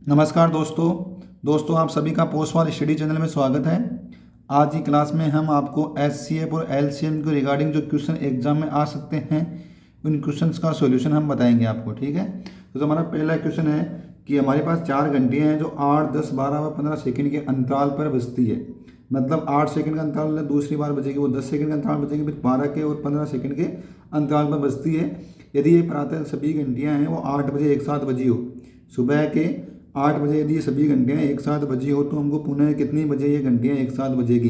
नमस्कार दोस्तों आप सभी का पोस्ट वार स्टडी चैनल में स्वागत है। आज की क्लास में हम आपको एचसीएफ और एलसीएम के रिगार्डिंग जो क्वेश्चन एग्जाम में आ सकते हैं उन क्वेश्चंस का सॉल्यूशन हम बताएंगे आपको। ठीक है, तो हमारा पहला क्वेश्चन है कि हमारे पास 4 घंटियाँ हैं जो 8, 10, 12 व 15 सेकंड के अंतराल पर बजती है। मतलब 8 सेकंड का अंतराल है, दूसरी बार बजेगी वो 10 सेकंड का अंतराल बजेगी, फिर 12 के और 15 सेकंड के अंतराल पर बजती है। यदि ये प्रातः सभी घंटियाँ हैं वो 8 बजे एक साथ बजी हो, सुबह के 8 बजे यदि ये सभी घंटियाँ एक साथ बजी हो तो हमको पुनः कितनी बजे ये घंटियाँ एक साथ बजेगी।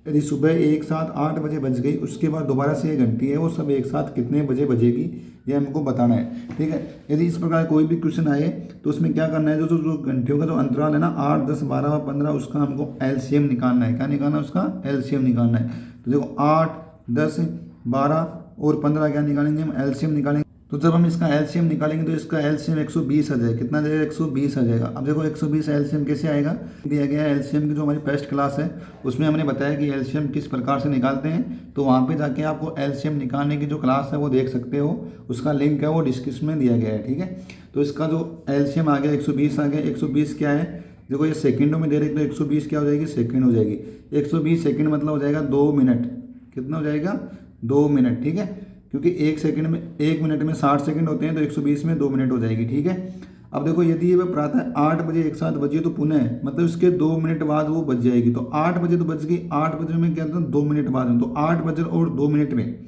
यदि सुबह एक साथ 8 बजे बज गई, उसके बाद दोबारा से ये घंटी है वो सब एक साथ कितने बजे बजेगी ये हमको बताना है। ठीक है, यदि इस प्रकार कोई भी क्वेश्चन आए तो उसमें क्या करना है, जो घंटियों का जो अंतराल है ना 8, 10, 12 व 15, उसका हमको एलसीएम निकालना है। क्या निकालना है? उसका एलसीएम निकालना है। तो देखो 8, 10, 12 और 15 क्या निकालेंगे हम? एलसीएम निकालेंगे। तो जब हम इसका एलसीएम निकालेंगे तो इसका एलसीएम 120 आ जाएगा। कितना आ जाएगा? 120 आ जाएगा। अब देखो 120 एलसीएम कैसे आएगा, दिया गया है एलसीएम की जो हमारी फर्स्ट क्लास है उसमें हमने बताया कि एलसीएम किस प्रकार से निकालते हैं। तो वहाँ पे जाके आपको एलसीएम निकालने की जो क्लास है वो देख सकते हो, उसका लिंक है वो डिस्क्रिप्शन में दिया गया है। ठीक है, तो इसका जो एलसीएम आ गया 120 आ गया। 120 क्या है? देखो ये सेकंडों में दे रहे, तो 120 क्या हो जाएगी? सेकंड हो जाएगी। 120 सेकंड मतलब हो जाएगा 2 मिनट। कितना हो जाएगा? 2 मिनट। ठीक है, क्योंकि 1 मिनट में 60 सेकंड होते हैं, तो 120 में 2 मिनट हो जाएगी। ठीक है, अब देखो यदि ये प्रातः 8 बजे एक साथ बजी तो पुनः मतलब इसके 2 मिनट बाद वो बज जाएगी। तो 8 बजे तो बज गई, 8 बजे में क्या था? 2 मिनट बाद में, तो 8 बजे और 2 मिनट में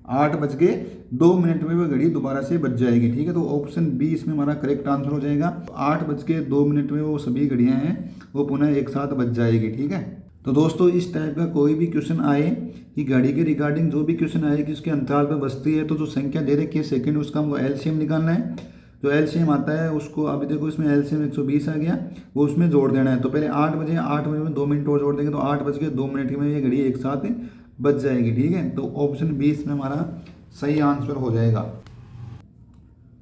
8 बज के 2 मिनट में वो घड़ी दोबारा से बज जाएगी। ठीक है, तो ऑप्शन बी इसमें हमारा करेक्ट आंसर हो जाएगा। 8 बज के 2 मिनट में वो सभी घड़ियाँ हैं वो पुनः एक साथ बज जाएगी। ठीक है, तो दोस्तों इस टाइप का कोई भी क्वेश्चन आए कि घड़ी के रिगार्डिंग जो भी क्वेश्चन आए कि उसके अंतराल पर बजती है, तो जो संख्या दे रखी है सेकंड, उसका हमको एलसीएम निकालना है। जो एलसीएम आता है उसको अभी देखो इसमें एलसीएम 120 आ गया, वो उसमें जोड़ देना है। तो पहले 8 बजे, 8 बजे में 2 मिनट और जोड़ देंगे तो 8 बज के 2 मिनट में ये घड़ी एक साथ बज जाएगी। ठीक है, तो ऑप्शन बी इसमें हमारा सही आंसर हो जाएगा।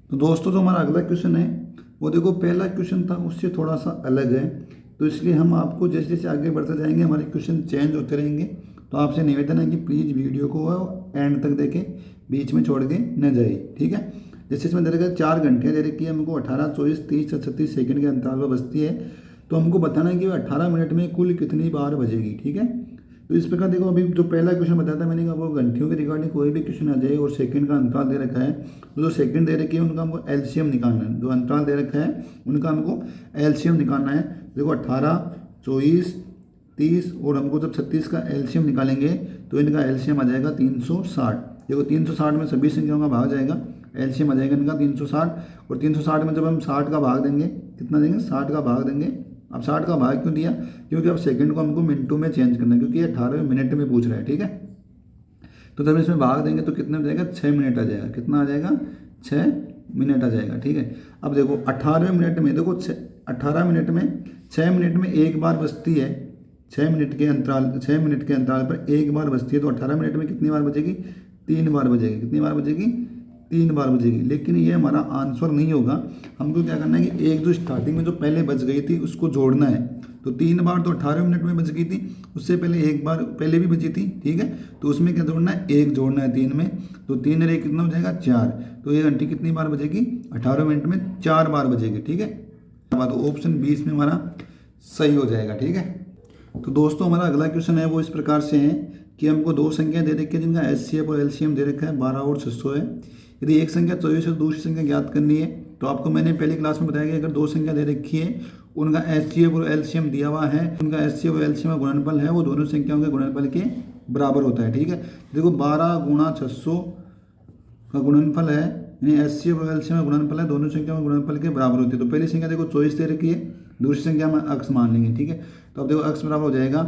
तो दोस्तों जो हमारा अगला क्वेश्चन है वो देखो पहला क्वेश्चन था उससे थोड़ा सा अलग है, तो इसलिए हम आपको जैसे जैसे आगे बढ़ते जाएंगे हमारे क्वेश्चन चेंज होते रहेंगे। तो आपसे निवेदन है कि प्लीज़ वीडियो को एंड तक देखें, बीच में छोड़ के न जाए। ठीक है, जैसे इसमें दे रखा है 4 घंटियाँ दे रखी है हमको, 18, 24, 30 से 36 सेकंड के अंतराल पर बजती है। तो हमको बताना है कि 18 मिनट में कुल कितनी बार बजेगी। ठीक है, तो इस प्रकार देखो अभी जो पहला क्वेश्चन बताया था मैंने कहा वो घंटियों के रिगार्डिंग कोई भी क्वेश्चन आ जाए और सेकंड का अंतराल दे रखा है, तो जो सेकंड दे रखी है उनका हमको एलसीएम निकालना है। जो अंतराल दे रखा है उनका हमको एलसीएम निकालना है। देखो 18, 24, 30 और हमको जब 36 का एलसीएम निकालेंगे तो इनका एलसीएम आ जाएगा 360। देखो 360 में सभी संख्याओं का भाग जाएगा, एलसीएम आ जाएगा इनका 360। और 360 में जब हम 60 का भाग देंगे, कितना देंगे? 60 का भाग देंगे। अब 60 का भाग क्यों दिया? क्योंकि अब सेकंड को हमको मिनटों में चेंज करना है, क्योंकि ये 18 मिनट में पूछ रहा है। ठीक है, तो जब इसमें भाग देंगे तो कितने में जाएगा? 6 मिनट आ जाएगा। कितना आ जाएगा? 6 मिनट आ जाएगा। ठीक है, अब देखो 18 मिनट में, देखो 18 मिनट में 6 मिनट में एक बार बजती है। 6 मिनट के अंतराल पर एक बार बजती है, तो 18 मिनट में कितनी बार बजेगी? 3 बार बजेगी। कितनी बार बजेगी? 3 बार बजेगी। लेकिन ये हमारा आंसर नहीं होगा। हमको क्या करना है कि एक जो स्टार्टिंग में जो पहले बज गई थी उसको जोड़ना है। तो 3 बार तो 18 मिनट में बज गई थी, उससे पहले एक बार पहले भी बजी थी। ठीक है, तो उसमें क्या जोड़ना है? 1 जोड़ना है 3 में, तो 3 रे कितना हो जाएगा? 4। तो ये घंटी कितनी बार बजेगी? 18 मिनट में 4 बार बजेगी। ठीक है, तो ऑप्शन 20 में हमारा सही हो जाएगा। ठीक है, तो दोस्तों हमारा अगला क्वेश्चन है वो इस प्रकार से है कि हमको 2 संख्या दे रखी है जिनका एचसीएफ और एलसीएम दे रखा है 12 और 600 है। यदि एक संख्या 24 और दूसरी संख्या ज्ञात करनी है, तो आपको मैंने पहली क्लास में बताया कि अगर 2 संख्या दे रखी है उनका एचसीएफ और एलसीएम दिया हुआ है, उनका एचसीएफ और एलसीएम का गुणनफल है वो दोनों संख्याओं के गुणनफल के बराबर होता है। ठीक है, देखो 12 गुणा 600 का गुणनफल है, यानी एचसीएफ और एलसीएम का गुणनफल है दोनों संख्याओं के गुणनफल के बराबर होती है। तो पहली संख्या देखो 24 दे रखी है, दूसरी संख्या हम अक्स मान लेंगे। ठीक है, तो अब देखो अक्स बराबर हो जाएगा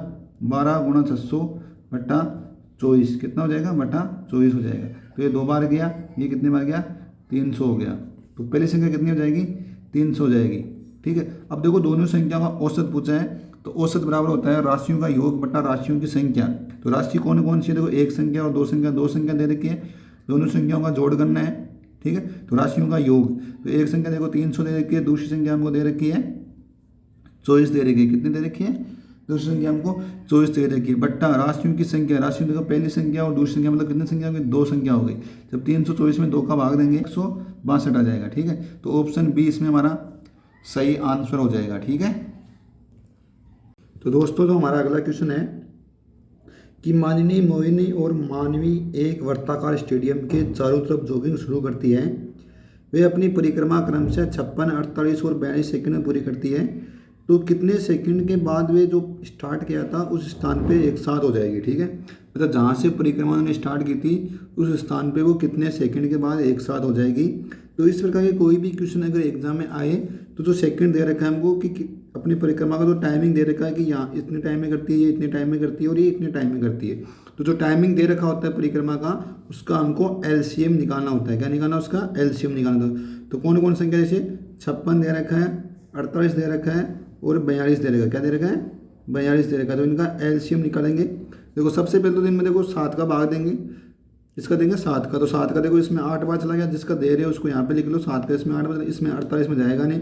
12 गुणा 600 बटा 24। कितना हो जाएगा? बटा 24 हो जाएगा। तो ये 2 बार गया, ये कितनी बार गया? 300 हो गया। तो पहली संख्या कितनी हो जाएगी? 300 हो जाएगी। ठीक है, अब देखो दोनों संख्या का औसत पूछा है, तो औसत बराबर होता है राशियों का योग बटा राशियों की संख्या। तो राशि कौन कौन सी है? देखो एक संख्या और 2 संख्या, 2 संख्या दे रखी है, दोनों संख्याओं का जोड़ करना है। ठीक है, तो राशियों का योग, तो एक संख्या देखो 300 दे रखी है, दूसरी संख्या हमको दे रखी है 24 दे रखी है। कितनी दे रखी है? दूसरी संख्या हमको 24 दे रखी है बट्टा राशियों की संख्या। राशियों देखो पहली संख्या और दूसरी संख्या मतलब कितनी संख्या होगी? 2 संख्या हो गई। जब 324 में 2 का भाग देंगे 162 आ जाएगा। ठीक है, तो ऑप्शन बी इसमें हमारा सही आंसर हो जाएगा। ठीक है, तो दोस्तों जो हमारा अगला क्वेश्चन है कि मानिनी, मोहिनी और मानवी एक वर्ताकार स्टेडियम के चारों तरफ जॉगिंग शुरू करती है। वे अपनी परिक्रमा क्रम से 56, 48 और 42 सेकंड में पूरी करती है। तो कितने सेकंड के बाद वे जो स्टार्ट किया था उस स्थान पे एक साथ हो जाएगी। ठीक है, मतलब जहाँ से परिक्रमा उन्होंने स्टार्ट की थी उस स्थान पे वो कितने सेकंड के बाद एक साथ हो जाएगी। तो इस प्रकार के कोई भी क्वेश्चन अगर एग्जाम में आए तो जो सेकंड दे रखा है हमको कि अपनी परिक्रमा का जो टाइमिंग दे रखा है कि यहाँ इतने टाइम में करती है, ये इतने टाइम में करती है और ये इतने टाइम में करती है, तो जो टाइमिंग दे रखा होता है परिक्रमा का उसका हमको एलसीएम निकालना होता है। क्या निकालना, उसका एलसीएम निकालना होता है। तो कौन कौन संख्या, जैसे 56 दे रखा है, 48 दे रखा है और 42 दे रखा है। क्या दे रखा है, 42 दे रखा है। तो इनका एलसीएम निकालेंगे। देखो सबसे पहले तो इनमें देखो 7 का भाग देंगे, इसका देंगे 7 का, तो 7 का देखो इसमें 8 बार चला गया, जिसका दे रहे हो उसको यहाँ पे लिख लो 7 का, इसमें 8 बार, इसमें 48 में जाएगा नहीं।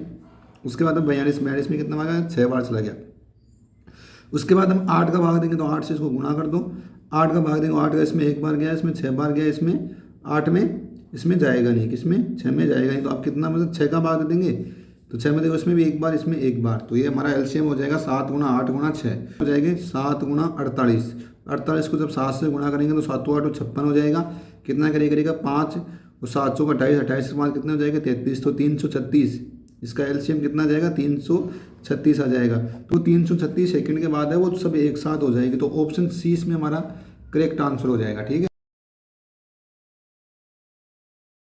उसके बाद हम 42 में कितना भाग आया, 6 बार चला गया। उसके बाद हम 8 का भाग देंगे, तो 8 से इसको गुणा कर दो। 8 का भाग देंगे, 8 का इसमें 1 बार गया, इसमें 6 बार गया, इसमें 8 में इसमें जाएगा नहीं, किसमें, 6 में जाएगा नहीं। तो आप कितना मतलब 6 का भाग दे देंगे, तो 6 में देखो इसमें भी 1 बार, इसमें 1 बार, तो ये हमारा एलसीएम हो जाएगा 7 गुणा 8 गुणा 6 हो जाएगा 7 गुणा 48। 48 को जब 7 से गुणा करेंगे तो 7 8 56 हो जाएगा। कितना करेगा 5 और 7 का 28, 28 के बाद कितना हो जाएगा 33, तो 336। इसका एलसीएम कितना आ जाएगा, 336 आ जाएगा। तो 336 सेकंड के बाद है वो सब एक साथ हो जाएगी। तो ऑप्शन सी इसमें हमारा करेक्ट आंसर हो जाएगा। ठीक है।